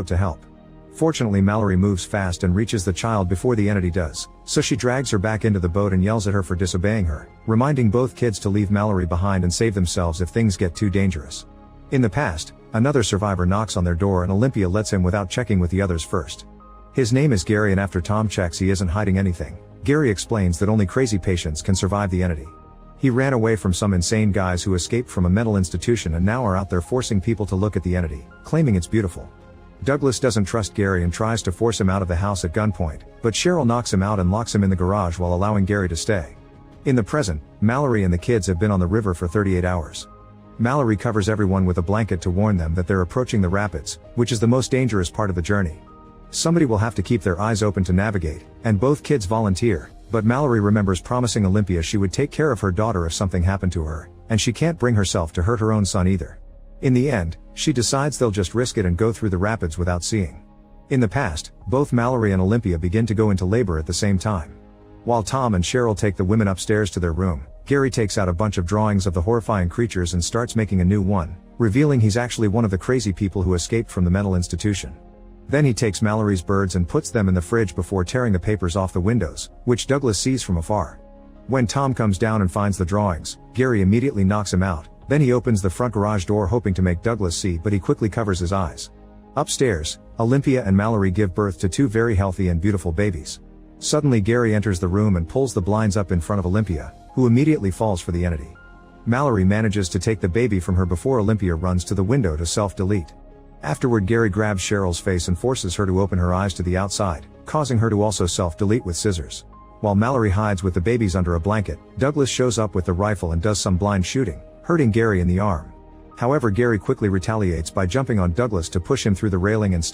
to help. Fortunately, Mallory moves fast and reaches the child before the entity does, so she drags her back into the boat and yells at her for disobeying her, reminding both kids to leave Mallory behind and save themselves if things get too dangerous. In the past, another survivor knocks on their door and Olympia lets him without checking with the others first. His name is Gary, and after Tom checks he isn't hiding anything, Gary explains that only crazy patients can survive the entity. He ran away from some insane guys who escaped from a mental institution and now are out there forcing people to look at the entity, claiming it's beautiful. Douglas doesn't trust Gary and tries to force him out of the house at gunpoint, but Cheryl knocks him out and locks him in the garage while allowing Gary to stay. In the present, Mallory and the kids have been on the river for 38 hours. Mallory covers everyone with a blanket to warn them that they're approaching the rapids, which is the most dangerous part of the journey. Somebody will have to keep their eyes open to navigate, and both kids volunteer, but Mallory remembers promising Olympia she would take care of her daughter if something happened to her, and she can't bring herself to hurt her own son either. In the end, she decides they'll just risk it and go through the rapids without seeing. In the past, both Mallory and Olympia begin to go into labor at the same time. While Tom and Cheryl take the women upstairs to their room, Gary takes out a bunch of drawings of the horrifying creatures and starts making a new one, revealing he's actually one of the crazy people who escaped from the mental institution. Then he takes Mallory's birds and puts them in the fridge before tearing the papers off the windows, which Douglas sees from afar. When Tom comes down and finds the drawings, Gary immediately knocks him out. Then he opens the front garage door hoping to make Douglas see, but he quickly covers his eyes. Upstairs, Olympia and Mallory give birth to two very healthy and beautiful babies. Suddenly Gary enters the room and pulls the blinds up in front of Olympia, who immediately falls for the entity. Mallory manages to take the baby from her before Olympia runs to the window to self-delete. Afterward, Gary grabs Cheryl's face and forces her to open her eyes to the outside, causing her to also self-delete with scissors. While Mallory hides with the babies under a blanket, Douglas shows up with the rifle and does some blind shooting, hurting Gary in the arm. However, Gary quickly retaliates by jumping on Douglas to push him through the railing and